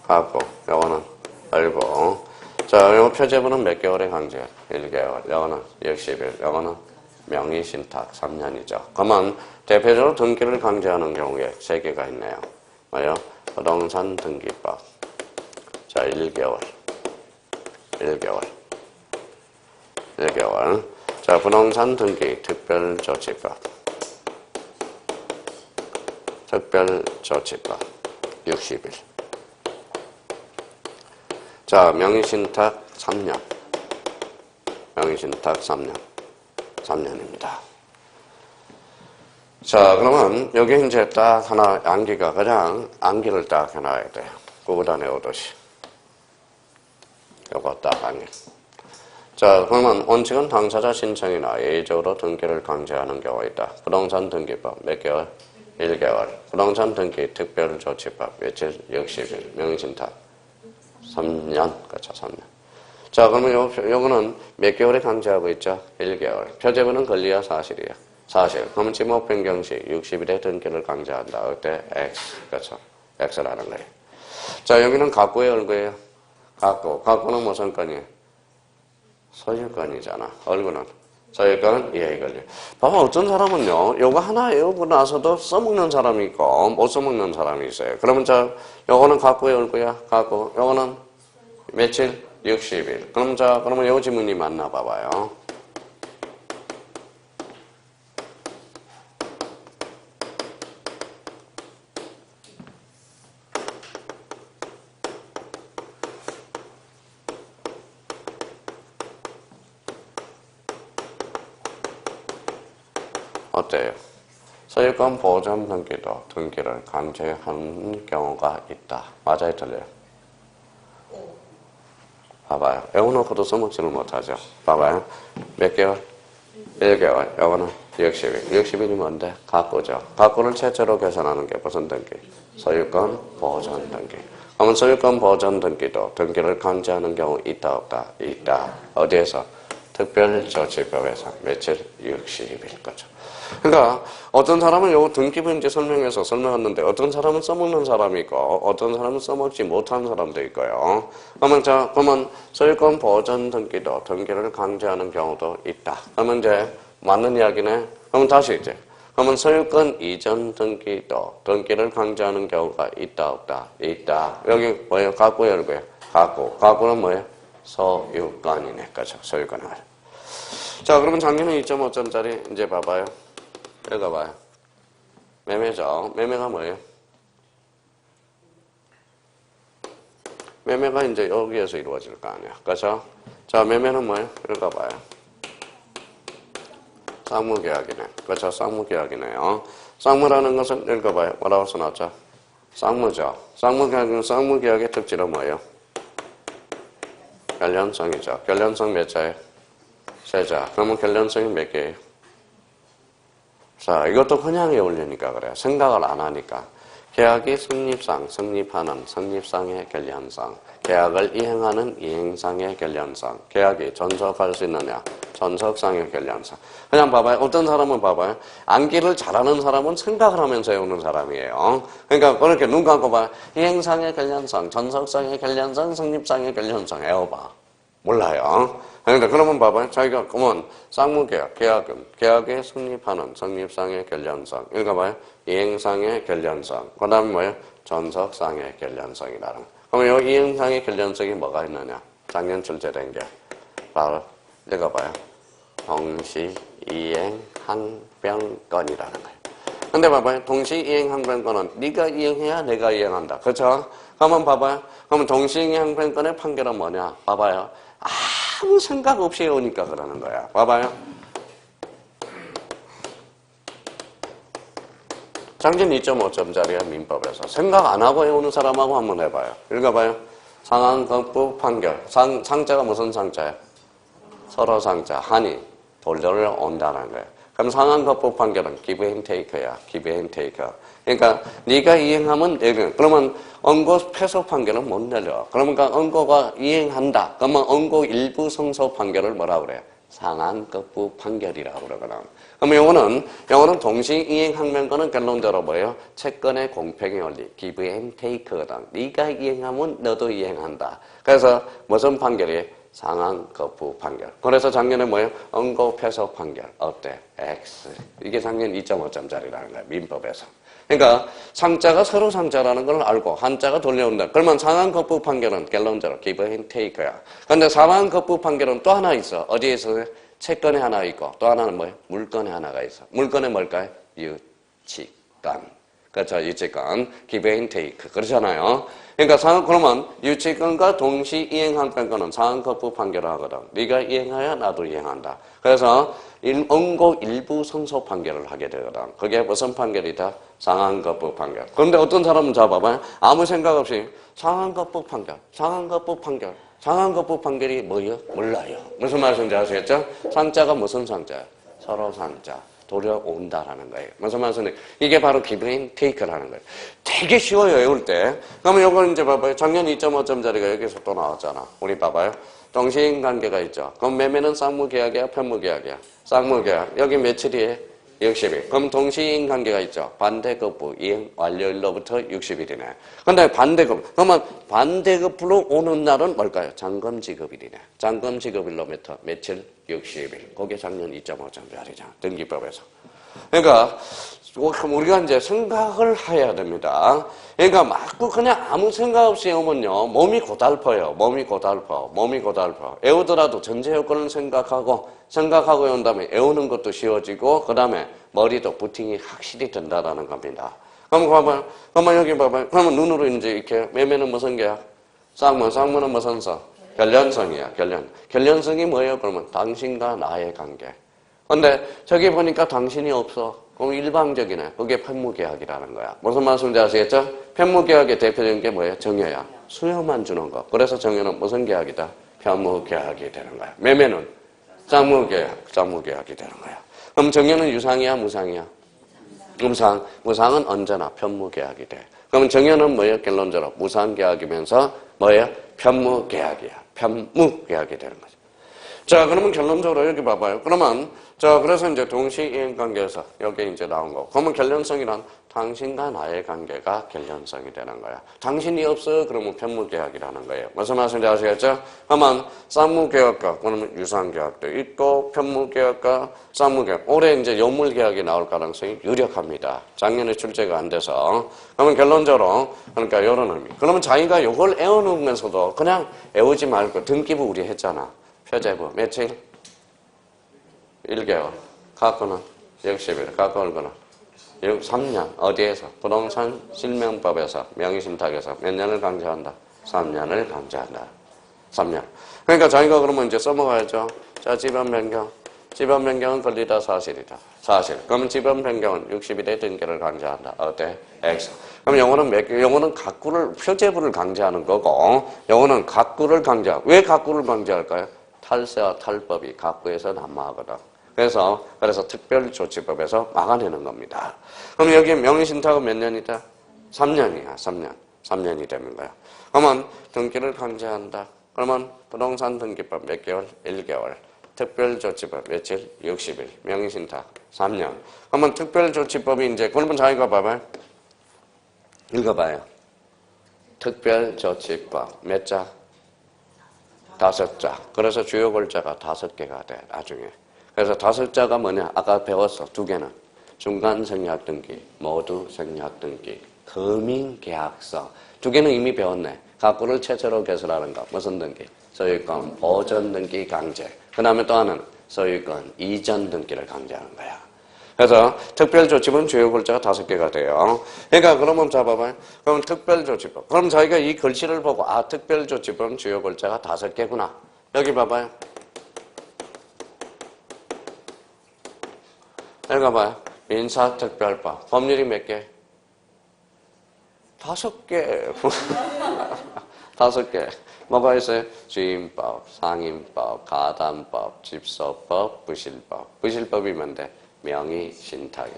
갖고, 요거는 알고. 자, 요 표제부는 몇 개월에 강제? 1개월. 요거는 60일. 요거는 명의신탁 3년이죠. 그러면 대표적으로 등기를 강제하는 경우에 3개가 있네요. 뭐요? 부동산 등기법. 자, 1개월. 1개월. 자, 부동산 등기 특별조치법. 특별조치법. 60일. 자, 명의신탁 3년. 명의신탁 3년. 3년입니다. 자, 그러면 여기 이제 딱 하나 암기가 그냥 암기를 딱 해놔야 돼요. 구구단에 오듯이. 요거 딱 암기. 자, 그러면 원칙은 당사자 신청이나 예의적으로 등기를 강제하는 경우가 있다. 부동산 등기법 몇 개월? 1개월. 부동산 등기 특별조치법 며칠? 60일. 명의신탁 3년. 그렇죠, 3년. 자, 그러면 요거는 몇 개월에 강제하고 있죠? 1개월. 표제부는 권리야, 사실이야? 사실. 그러면 지목 변경 시 60일에 등기를 강제한다. 그때 X. 그렇죠. X라는 거예요. 자, 여기는 갖고의 얼구예요. 갖고는 무슨 건이에요? 소유권이잖아. 얼구는. 소유권은 이해의 권리. 봐봐, 어떤 사람은요, 요거 하나 외우고 나서도 써먹는 사람이 있고, 못 써먹는 사람이 있어요. 그러면 자, 요거는 갖고의 얼구야. 갖고. 요거는 며칠? 60일. 그러면 요 지문이 맞나 봐봐요. 어때요? 소유권 보전 등기도 등기를 강제하는 경우가 있다. 맞아요, 틀려요? 봐봐요. 외워놓고도 써먹지를 못하죠. 봐봐요. 몇 개월? 1개월. 요거는 60일. 60일이 뭔데? 갖고죠. 갖고를 최초로 계산하는 게 무슨 등기? 소유권 보전 등기. 그러면 소유권 보전 등기도 등기를 강제하는 경우 있다 없다? 있다. 어디에서? 특별조치법에서 며칠? 60일 거죠. 그러니까 어떤 사람은 요 등기부 이제 설명했는데 어떤 사람은 써먹는 사람이 있고 어떤 사람은 써먹지 못하는 사람도 있고요. 그러면 소유권 보전 등기도 등기를 강제하는 경우도 있다. 그러면 이제 맞는 이야기네. 그러면 다시 그러면 소유권 이전 등기도 등기를 강제하는 경우가 있다 없다? 있다. 여기 뭐예요? 갖고 열고요. 갖고는 뭐예요? 소유권이네. 그렇죠. 소유권을. 자, 그러면 작년에 2.5점짜리 이제 봐봐요. 읽어봐요. 매매죠. 매매가 뭐예요? 매매가 이제 여기에서 이루어질 거 아니야. 그렇죠? 자, 매매는 뭐예요? 읽어봐요. 쌍무계약이네. 그렇죠? 쌍무계약이네요. 쌍무라는 것은 읽어봐요. 뭐라고 써놨죠? 쌍무죠. 쌍무계약의 특징은 뭐예요? 결련성이죠. 결련성 몇 자예요? 세 자. 그러면 결련성이 몇 개예요? 자, 이것도 그냥 외우려니까 그래요. 생각을 안 하니까. 계약이 성립상, 성립하는, 성립상의 결련성. 계약을 이행하는 이행상의 결련성. 계약이 전속할 수 있느냐? 전속상의 결련성. 그냥 봐봐요. 어떤 사람은 봐봐요. 암기를 잘하는 사람은 생각을 하면서 외우는 사람이에요. 그러니까 그렇게 눈 감고 봐요. 이행상의 결련성, 전속상의 결련성, 성립상의 결련성 외워봐. 몰라요. 그러니까 그러면 봐봐요. 자기가 그러면 쌍무계약, 계약은 계약에 성립하는 성립상의 결련성. 읽어봐요. 이행상의 결련성. 그 다음에 뭐예요? 전속상의 결련성이라는 거. 그러면 이 이행상의 결련성이 뭐가 있느냐? 작년 출제된 게 바로 읽어봐요. 동시이행항변권이라는 거예요. 근데 봐봐요. 동시이행항변권은 네가 이행해야 내가 이행한다. 그렇죠? 그러면 봐봐요. 그러면 동시이행항변권의 판결은 뭐냐? 봐봐요. 아무 생각 없이 해오니까 그러는 거야. 봐봐요. 장진 2.5점짜리야 민법에서. 생각 안 하고 해오는 사람하고 한번 해봐요. 읽어봐요. 상한거부 판결. 상자가 무슨 상자야? 서로 상자. 한이 돌려온다는 거예요. 그럼 상한거부 판결은 give and take야. give and take. 그러니까 네가 이행하면 내가. 그러면 언고 패소 판결은 못 내려. 그러니까 언고가 이행한다. 그러면 언고 일부 성소 판결을 뭐라 그래요? 상한거부 판결이라고 그러거든. 그러면 요거는 동시이행항변권은 결론적으로 뭐예요? 채권의 공평의 원리, give and take거든. 네가 이행하면 너도 이행한다. 그래서 무슨 판결이? 상한거부 판결. 그래서 작년에 뭐예요? 언고 패소 판결. 어때? X. 이게 작년 2.5점짜리라는 거야. 민법에서. 그러니까 상자가 서로 상자라는 걸 알고 한자가 돌려온다. 그러면 상한거부 판결은 결론적으로 give and take야. 그런데 상한거부 판결은 또 하나 있어. 어디에 있어요? 채권에 하나 있고 또 하나는 뭐예요? 물건에 하나가 있어. 물건에 뭘까요? 유치권. 그렇죠. 유치권. give and take. 그렇잖아요. 그러니까 그러면 유치권과 동시 이행항변권은 상한거부 판결을 하거든. 네가 이행해야 나도 이행한다. 그래서 언고 일부 성소 판결을 하게 되거든. 그게 무슨 판결이다? 상한거부 판결. 그런데 어떤 사람은 잡아봐요. 아무 생각 없이 상한거부 판결, 상한거부 판결. 상한거부 판결이 뭐예요? 몰라요. 무슨 말씀인지 아시겠죠? 상자가 무슨 상자예요? 서로 상자. 돌려온다라는 거예요. 무슨 말씀인지 이게 바로 give and take라는 거예요. 되게 쉬워요, 외울 때. 그러면 요걸 이제 봐봐요. 작년 2.5점짜리가 여기서 또 나왔잖아. 우리 봐봐요. 동시행 관계가 있죠. 그럼 매매는 쌍무계약이야, 편무계약이야? 쌍무계약. 여기 며칠이에요? 60일. 그럼 동시행 관계가 있죠. 반대급부 이행 완료일로부터 60일이네. 근데 반대급. 그러면 반대급부로 오는 날은 뭘까요? 잔금지급일이네. 잔금지급일로부터 며칠? 60일. 그게 작년 2.5점짜리잖아. 등기법에서. 그러니까 우리가 이제 생각을 해야 됩니다. 그러니까 막 그냥 아무 생각 없이 외우면요. 몸이 고달퍼요. 몸이 고달퍼. 외우더라도 전제 요건을 생각하고 외운 다음에 외우는 것도 쉬워지고 그 다음에 머리도 부팅이 확실히 된다라는 겁니다. 그럼 봐봐요. 그러면 여기 봐봐요. 그러면 눈으로 이제 이렇게 매매는 무슨 계약? 쌍무는 무슨 성? 결련성이야. 결련성이 뭐예요? 그러면 당신과 나의 관계. 근데 저기 보니까 당신이 없어. 그럼 일방적이네. 그게 편무계약이라는 거야. 무슨 말씀인지 아시겠죠? 편무계약의 대표적인 게 뭐예요? 정여야. 수여만 주는 거. 그래서 정여는 무슨 계약이다? 편무계약이 되는 거야. 매매는 쌍무계약이 되는 거야. 그럼 정여는 유상이야, 무상이야? 무상은 언제나 편무계약이 돼. 그러면 정여는 뭐예요? 결론적으로 무상계약이면서 뭐예요? 편무계약이야. 편무계약이 되는 거죠. 자, 그러면 결론적으로 여기 봐봐요. 그러면 그래서 이제 동시이행관계에서 여기 이제 나온 거. 그러면 결련성이란 당신과 나의 관계가 결련성이 되는 거야. 당신이 없어 그러면 편무계약이라는 거예요. 무슨 말씀인지 아시겠죠? 그러면 쌍무계약과 그러면 유상계약도 있고 편무계약과 쌍무계약. 올해 이제 연물계약이 나올 가능성이 유력합니다. 작년에 출제가 안 돼서. 그러면 결론적으로 그러니까 이런 의미. 그러면 자기가 이걸 외워놓으면서도 그냥 외우지 말고 등기부 우리 했잖아. 표제부 며칠? 1개월. 갖고는 60일. 갖고 올거는 3년. 어디에서? 부동산 실명법에서 명의신탁에서 몇 년을 강조한다? 3년을 강조한다. 3년. 그러니까 자기가 그러면 이제 써먹어야죠. 자, 지번 변경. 지번 변경은 권리다 사실이다. 사실. 그러면 지번 변경은 60일의 등기를 강조한다. 어때? X. 그럼 영어는 각구를 표제부를 강조하는 거고 영어는 각구를 강조하고 왜 각구를 강조할까요? 탈세와 탈법이 각구에서 난무하거든. 그래서 특별조치법에서 막아내는 겁니다. 그럼 여기 명의신탁은 몇 년이다? 3년이야, 3년. 3년이 되는 거야. 그러면 등기를 강제한다. 그러면 부동산 등기법 몇 개월? 1개월. 특별조치법 며칠? 60일. 명의신탁 3년. 그러면 특별조치법이 이제 그러면 자기가 봐봐요. 읽어봐요. 특별조치법 몇 자? 5자. 그래서 주요 골자가 5개가 돼 나중에. 그래서 5자가 뭐냐? 아까 배웠어. 2개는 중간 생략 등기, 모두 생략 등기, 금융 계약서. 2개는 이미 배웠네. 가구를 최초로 개설하는 거. 무슨 등기? 소유권 보전 등기 강제. 그 다음에 또 하나는 소유권 이전 등기를 강제하는 거야. 그래서 특별조치법은 주요 글자가 5개가 돼요. 그러니까 그러면 잡아봐요. 그럼 특별조치법. 그럼 저희가 이 글씨를 보고 아 특별조치법은 주요 글자가 5개구나. 여기 봐봐요. 읽어봐요. 민사특별법. 법률이 몇 개? 5개. 5개. 뭐가 있어요? 주임법, 상임법, 가담법, 집소법, 부실법. 부실법이 뭔데? 명의신탁.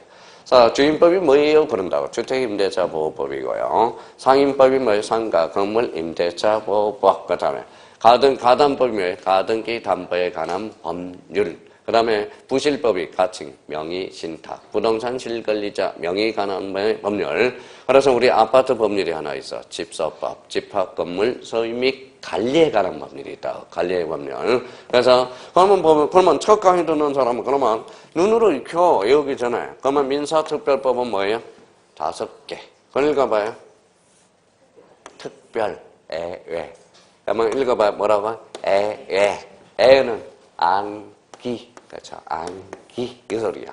자, 주임법이 뭐예요? 그런다고. 주택임대차보호법이고요. 상임법이 뭐예요? 상가, 건물, 임대차보호법. 그 다음에 가담법이 뭐예요? 가등기 담보에 관한 법률. 그 다음에 부실법이 가칭, 명의신탁, 부동산 실권리자, 명의 관한 법률. 그래서 우리 아파트 법률이 하나 있어. 집소법, 집합건물 소유 및 관리에 관한 법률이 있다. 관리의 법률. 그래서 그러면 첫 강의 듣는 사람은 그러면 눈으로 익혀 외우기 전에 그러면 민사특별법은 뭐예요? 5개. 그걸 읽어봐요. 특별, 애외. 그러면 읽어봐요. 뭐라고? 애외. 애는 안기. 그렇죠. 안기. 이 소리야.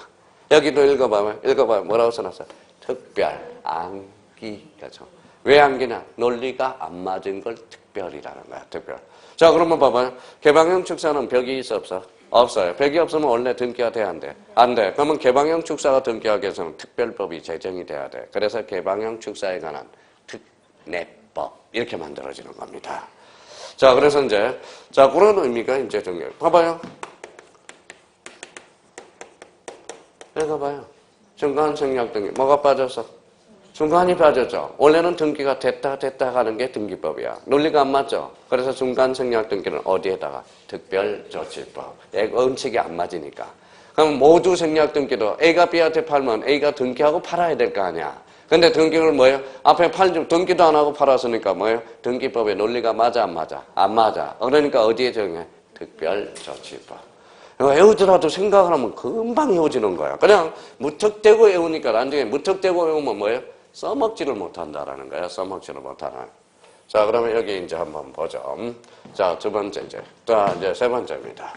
여기도 읽어봐요. 뭐라고 써놨어? 특별, 안기. 그렇죠. 왜 안기냐? 논리가 안 맞은 걸 특별이라는 거야. 특별. 자, 그러면 봐봐요. 개방형 축사는 벽이 있어 없어? 없어요. 벽이 없으면 원래 등기가 돼야 안 돼? 안 돼. 그러면 개방형 축사가 등기하기 위해서는 특별법이 제정이 돼야 돼. 그래서 개방형 축사에 관한 특례법 이렇게 만들어지는 겁니다. 자, 그래서 이제 자 그런 의미가 이제 등기. 봐봐요. 읽어봐요. 중간 생략 등기. 뭐가 빠졌어? 중간이 빠졌죠. 원래는 등기가 됐다 가는 게 등기법이야. 논리가 안 맞죠. 그래서 중간 생략 등기는 어디에다가? 특별조치법. 원칙이 안 맞으니까. 그럼 모두 생략 등기도 A가 B한테 팔면 A가 등기하고 팔아야 될 거 아니야. 근데 등기를 뭐예요? 앞에 등기도 안 하고 팔았으니까 뭐예요? 등기법의 논리가 맞아 안 맞아? 안 맞아. 그러니까 어디에 정해? 특별조치법. 외우더라도 생각을 하면 금방 외워지는 거야. 그냥 무턱대고 외우니까 나중에 무턱대고 외우면 뭐예요? 써먹지를 못한다라는 거야. 써먹지를 못하는. 자, 그러면 여기 이제 한번 보죠. 자, 두 번째 이제. 자, 이제 세 번째입니다.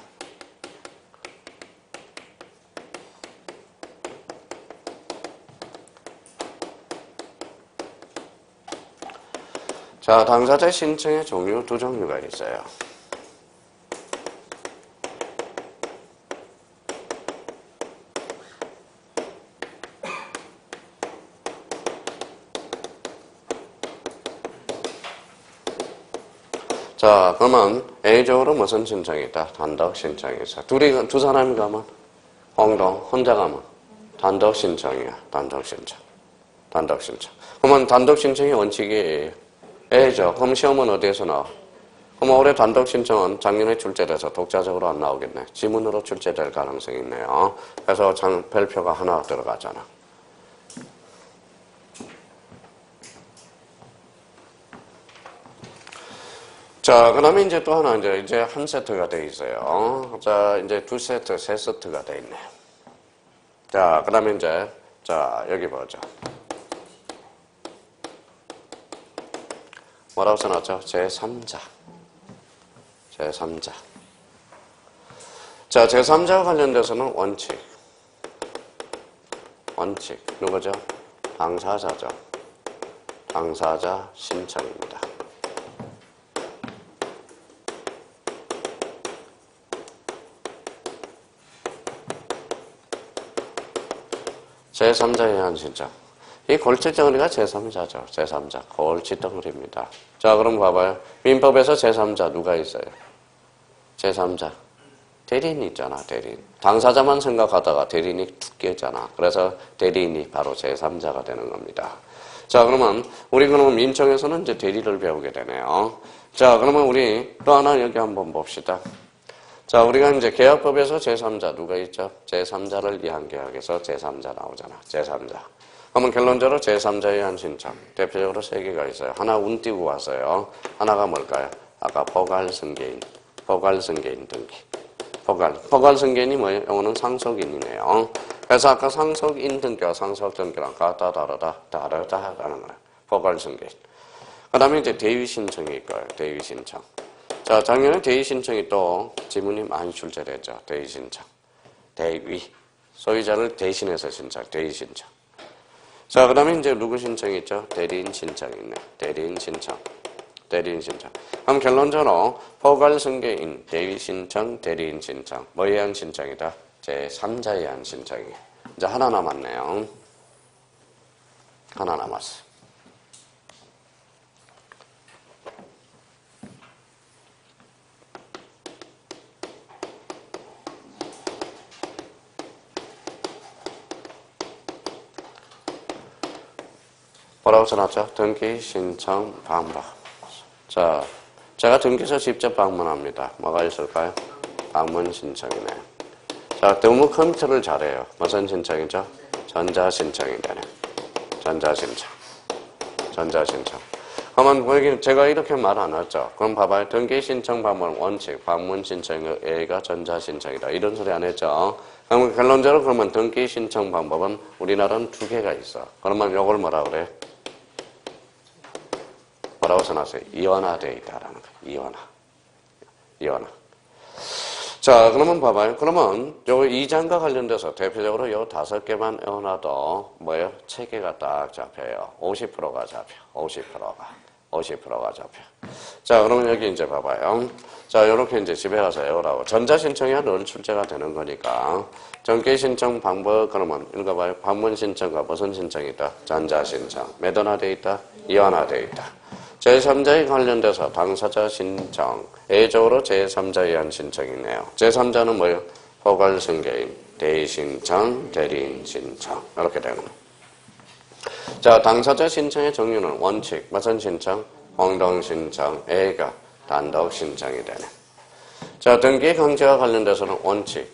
자, 당사자 신청의 종류 2종류가 있어요. 자, 그러면 A적으로 무슨 신청이 있다? 단독 신청이 있어. 두 사람이 가면? 혼자 가면? 단독 신청이야. 단독 신청. 그러면 단독 신청이 원칙이 A죠. 그럼 시험은 어디에서 나와? 그럼 올해 단독 신청은 작년에 출제돼서 독자적으로 안 나오겠네. 지문으로 출제될 가능성이 있네요. 그래서 별표가 하나 들어가잖아. 자, 그 다음에 이제 또 하나, 이제 한 세트가 돼 있어요. 자, 이제 2세트, 3세트가 돼 있네. 자, 그 다음에 이제, 자, 여기 보죠. 뭐라고 써놨죠? 제3자. 자, 제3자와 관련돼서는 원칙. 누구죠? 당사자죠. 당사자 신청입니다. 제3자에 의한 신청. 이 골칫덩어리가 제3자죠. 제3자. 골칫덩어리입니다. 자, 그럼 봐봐요. 민법에서 제3자 누가 있어요? 제3자. 대리인이 있잖아, 대리인. 당사자만 생각하다가 대리인이 툭 깨잖아. 그래서 대리인이 바로 제3자가 되는 겁니다. 자, 그러면 우리 그러면 민청에서는 이제 대리를 배우게 되네요. 자, 그러면 우리 또 하나 여기 한번 봅시다. 자, 우리가 이제 계약법에서 제3자 누가 있죠? 제3자를 위한 계약에서 제3자 나오잖아. 제3자. 그러면 결론적으로 제3자에 의한 신청. 대표적으로 세 개가 있어요. 하나 운 띄고 왔어요. 하나가 뭘까요? 아까 포괄승계인 등기. 포괄승계인이 뭐예요? 이거는 상속인이네요. 그래서 아까 상속인 등기와 상속 등기랑 같다 다르다라는 거예요. 포괄승계인. 그 다음에 이제 대위 신청이 있고요. 대위 신청. 자, 작년에 대위 신청이 또 지문이 많이 출제됐죠. 대위 신청. 대위. 소유자를 대신해서 신청. 대위 신청. 자, 그 다음에 이제 누구 신청이 있죠? 대리인 신청이 있네. 대리인 신청. 그럼 결론적으로 포괄승계인, 대위 신청, 대리인 신청. 뭐에 의한 신청이다? 제3자에 의한 신청이에요. 이제 하나 남았네요. 하나 남았어. 뭐라고 써놨죠? 등기 신청 방법. 자, 제가 등기소 직접 방문합니다. 뭐가 있을까요? 방문 신청이네. 자, 너무 컴퓨터를 잘해요. 무슨 신청이죠? 전자신청이 되네. 전자신청. 그러면 여기 제가 이렇게 말 안 했죠? 그럼 봐봐요. 등기 신청 방문 원칙, 방문 신청의 A가 전자신청이다. 이런 소리 안 했죠? 그러면 결론적으로 그러면 등기 신청 방법은 우리나라는 두 개가 있어. 그러면 이걸 뭐라 그래? 뭐라고 써놨어요? 이원화되어 있다라는 거예요. 이원화. 자, 그러면 봐봐요. 그러면 요 2장과 관련돼서 대표적으로 요 5개만 외워놔도 뭐예요? 체계가 딱 잡혀요. 50%가 잡혀. 50%가 잡혀. 자, 그러면 여기 이제 봐봐요. 자, 요렇게 이제 집에 가서 외우라고. 전자신청이 늘 출제가 되는 거니까. 등기신청 방법, 그러면 읽어봐요. 방문 신청과 무슨 신청이다? 전자신청. 매도화되어 있다? 이원화되어 있다. 제3자에 관련돼서 당사자 신청, A적으로 제3자에 의한 신청이 있네요. 제3자는 뭐예요? 포괄승계인, 대신청, 대리인 신청 이렇게 되는 거예요. 자, 당사자 신청의 종류는 원칙, 무슨 신청? 공동신청, A가 단독 신청이 되네. 자, 등기 강제와 관련돼서는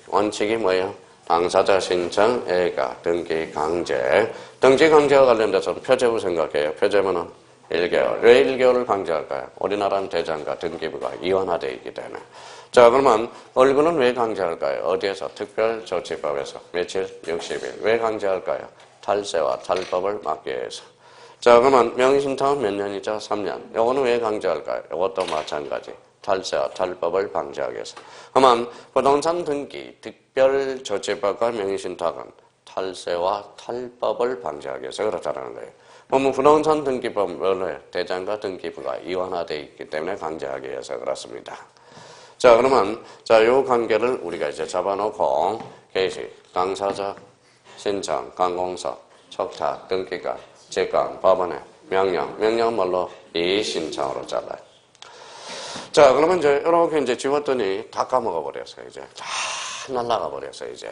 원칙이 뭐예요? 당사자 신청, A가 등기 강제. 등기 강제와 관련돼서는 표제부 생각해요. 표제부는 1개월. 왜 1개월을 강제할까요? 우리나라는 대장과 등기부가 이원화되어 있기 때문에. 자, 그러면 얼굴은 왜 강제할까요? 어디에서? 특별조치법에서. 며칠? 60일. 왜 강제할까요? 탈세와 탈법을 막기 위해서. 자, 그러면 명의신탁은 몇 년이죠? 3년. 이거는 왜 강제할까요? 이것도 마찬가지. 탈세와 탈법을 방지하기 위해서. 그러면 부동산 등기, 특별조치법과 명의신탁은 탈세와 탈법을 방지하기 위해서 그렇다는 거예요. 그러면 부동산 등기법을 대장과 등기부가 이원화되어 있기 때문에 강제하기 위해서 그렇습니다. 자, 그러면 요 관계를 우리가 이제 잡아놓고 게시, 당사자, 신청, 관공서, 촉탁, 등기가, 직권, 법원의 명령은 뭘로? 이 신청으로 잘라요. 자, 그러면 이제 이렇게 이제 지웠더니 다 까먹어 버렸어요. 이제 다 날아가 버렸어요. 이제.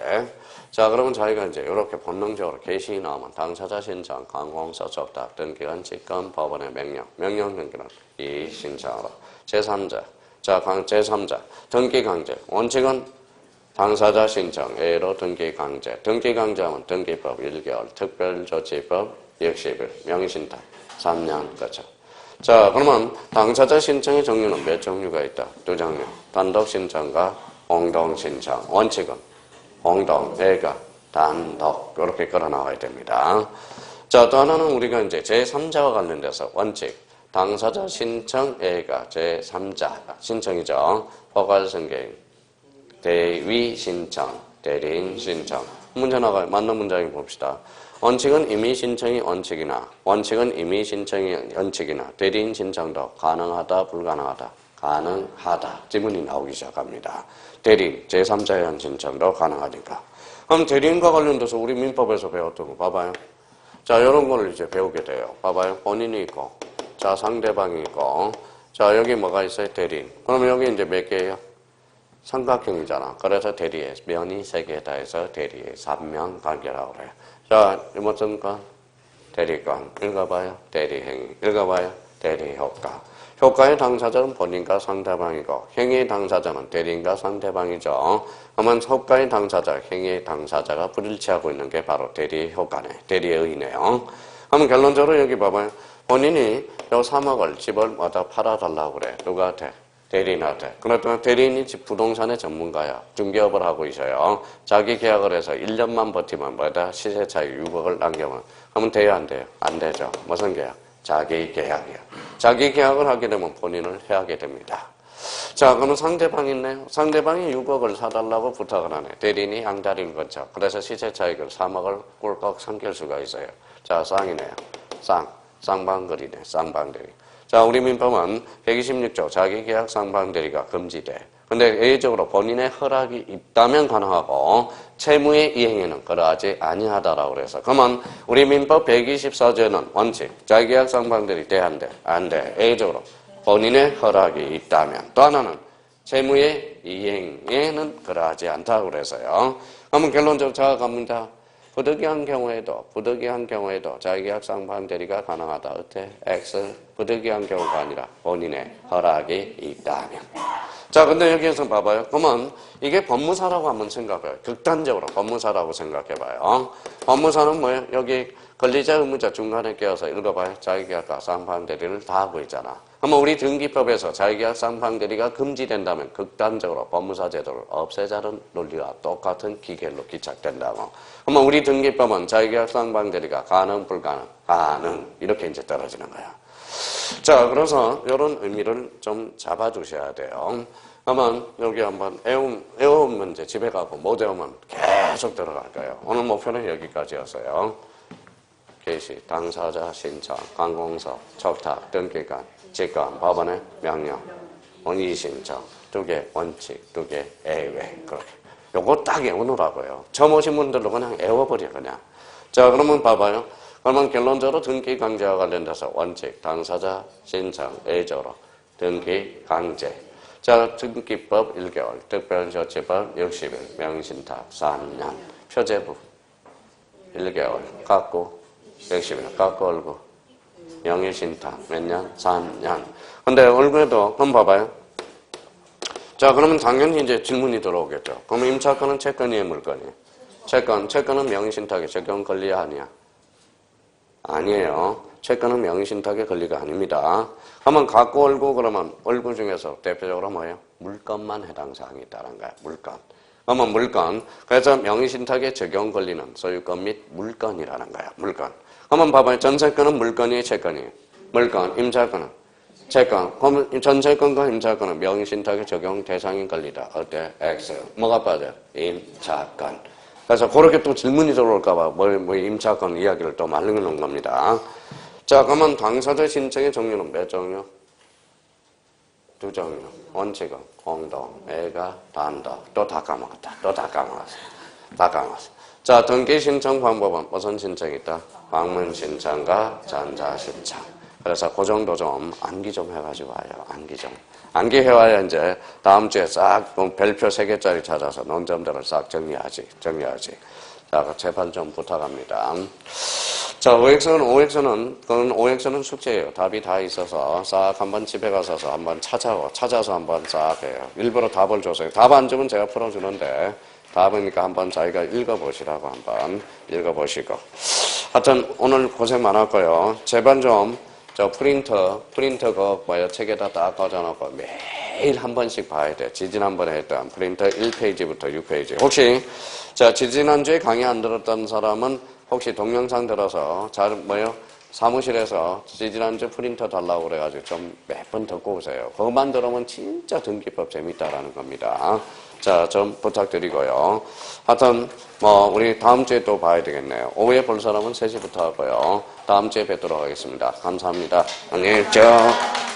자, 그러면 저희가 이제 이렇게 본능적으로 게시이 나오면 당사자 신청, 관공서, 촉탁, 등기관, 직권, 법원의 명령 등기는 이 신청으로. 제3자. 자, 제3자. 등기 강제. 원칙은 당사자 신청, A로 등기 강제. 등기 강제하면 등기법 1개월, 특별조치법 60일, 명의신탁 3년, 그렇죠. 자, 그러면 당사자 신청의 종류는 몇 종류가 있다? 2종류. 단독 신청과 공동 신청. 원칙은 공동, A가 단독 이렇게 끌어 나와야 됩니다. 자, 또 하나는 우리가 이제 제3자와 관련돼서 원칙, 당사자 신청 A가 제3자 신청이죠. 포괄승계인, 대위 신청, 대리인 신청. 문제 나가요. 맞는 문장이 봅시다. 원칙은 임의 신청이 원칙이나 대리인 신청도 가능하다, 불가능하다. 가능하다. 지문이 나오기 시작합니다. 대리인, 제3자에 의한 신청도 가능하니까. 그럼 대리인과 관련돼서 우리 민법에서 배웠던 거 봐봐요. 자, 이런 거를 이제 배우게 돼요. 봐봐요. 본인이 있고, 자, 상대방이 있고, 자, 여기 뭐가 있어요? 대리인. 그럼 여기 이제 몇 개예요? 삼각형이잖아. 그래서 대리에 면이 3개다 해서 대리에 3면 관계라고 그래요. 자, 무슨 건? 대리권. 읽어봐요. 대리행위. 읽어봐요. 대리효과. 효과의 당사자는 본인과 상대방이고 행위의 당사자는 대리인과 상대방이죠. 그러면 효과의 당사자, 행위의 당사자가 불일치하고 있는 게 바로 대리의 효과네. 대리의 의의네요. 그러면 결론적으로 여기 봐봐요. 본인이 요 3억을 집을 얻어 팔아달라고 그래. 누구한테? 대리인한테. 그렇다면 대리인이 집 부동산의 전문가야. 중개업을 하고 있어요. 자기 계약을 해서 1년만 버티면 뭐다? 시세 차익 6억을 남겨면. 그러면 돼요? 안 돼요? 안 되죠. 무슨 계약? 자기 계약이요. 자기 계약을 하게 되면 본인을 해하게 됩니다. 자, 그러면 상대방이 있네요. 상대방이 6억을 사달라고 부탁을 하네. 대리인이 양다리를 거쳐. 그래서 시세 차익을 3억을 꿀꺽 삼킬 수가 있어요. 자, 쌍이네요. 쌍방거리네. 쌍방대리. 자, 우리 민법은 126조 자기계약 쌍방대리가 금지돼. 근데 예외적으로 본인의 허락이 있다면 가능하고 채무의 이행에는 그러하지 아니하다라고 그래서 그러면 우리 민법 124조는 원칙 자기계약 쌍방대리 돼 안 돼? 안 돼. 예외적으로 본인의 허락이 있다면 또 하나는 채무의 이행에는 그러하지 않다고 그래서요. 그러면 결론적으로 자각합니다. 부득이한 경우에도 자기계약 쌍방대리가 가능하다. 어때? X. 부득이한 경우가 아니라 본인의 허락이 있다면. 자, 근데 여기에서 봐봐요. 그러면 이게 법무사라고 한번 생각해봐요. 극단적으로 법무사라고 생각해봐요. 법무사는 뭐예요? 여기 권리자, 의무자 중간에 끼어서 읽어봐요. 자기계약과 쌍방대리를 다 하고 있잖아. 그러면 우리 등기법에서 자기계약 쌍방대리가 금지된다면 극단적으로 법무사 제도를 없애자는 논리와 똑같은 기결로 기착된다고. 그러면 우리 등기법은 자기계약 쌍방대리가 가능, 불가능, 가능 이렇게 이제 떨어지는 거야. 자, 그래서 이런 의미를 좀 잡아주셔야 돼요. 그러면 여기 한번 외우면 이제 집에 가고 못 외우면 계속 들어갈 거예요. 오늘 목표는 여기까지였어요. 개시, 당사자 신청, 관공서, 척탁, 등기관, 직관, 법원의 명령, 원의 신청, 2개 원칙, 2개 예외 그렇게. 요거 딱 외우느라고요. 처음 오신 분들도 그냥 외워버려 그냥. 자, 그러면 봐봐요. 그러면 결론적으로 등기 강제와 관련돼서 원칙, 당사자 신청, 예외적으로 등기 강제. 자, 등기법 1개월, 특별조치법 60일, 명신탁 3년, 표제부 1개월, 갖고 60일, 갖고 얼구, 명의신탁 몇 년? 3년. 근데 얼구에도 그럼 봐봐요. 자, 그러면 당연히 이제 질문이 들어오겠죠. 그럼 임차권은 채권이에요, 물건이에요? 채권은 명의신탁에 적용 권리야 아니야? 아니에요. 채권은 명의신탁의 권리가 아닙니다. 그러면 갖고 얼구 그러면 얼구 중에서 대표적으로 뭐예요? 물건만 해당 사항이 있다는 거야. 물건. 그러면 물건. 그래서 명의신탁의 적용 권리는 소유권 및 물건이라는 거야. 물건. 그러면 봐봐요. 전세권은 물건이에요, 채권이에요? 물건. 임차권은 채권. 그러면 전세권과 임차권은 명의신탁의 적용 대상인 권리다. 어때? X. 뭐가 빠져요? 임차권. 그래서 그렇게 또 질문이 들어올까봐 뭐 임차권 이야기를 또 말려놓은 겁니다. 자, 그러면 당사자 신청의 종류는 몇 종류? 2종류. 원칙은 공동, 애가, 단독. 또 다 까먹었다. 다 까먹었어. 자, 등기 신청 방법은 무슨 신청이 있다? 방문 신청과 전자 신청. 그래서 그 정도 좀 암기 좀 해가지고 와요. 암기 좀. 암기해와야 이제 다음 주에 싹 별표 3개짜리 찾아서 논점들을 싹 정리하지. 자, 제발 좀 부탁합니다. 자, OX는 숙제예요. 답이 다 있어서 싹 한번 집에 가서 한번 찾아서 한번 싹 해요. 일부러 답을 줘서요. 답 안 주면 제가 풀어주는데 답이니까 한번 자기가 읽어보시라고 한번 읽어보시고. 하여튼 오늘 고생 많았고요. 제발 좀 저 프린터 책에다 딱 꽂아놓고 매일 한 번씩 봐야 돼. 지지난번에 했던 프린터 1페이지부터 6페이지. 혹시 자, 지지난주에 강의 안 들었던 사람은 혹시 동영상 들어서 사무실에서 지지난주 프린터 달라고 그래가지고 좀 몇 번 듣고 오세요. 그것만 들으면 진짜 등기법 재밌다라는 겁니다. 자, 좀 부탁드리고요. 하여튼 우리 다음 주에 또 봐야 되겠네요. 오후에 볼 사람은 3시부터 하고요. 다음 주에 뵙도록 하겠습니다. 감사합니다. 안녕히 계십시오.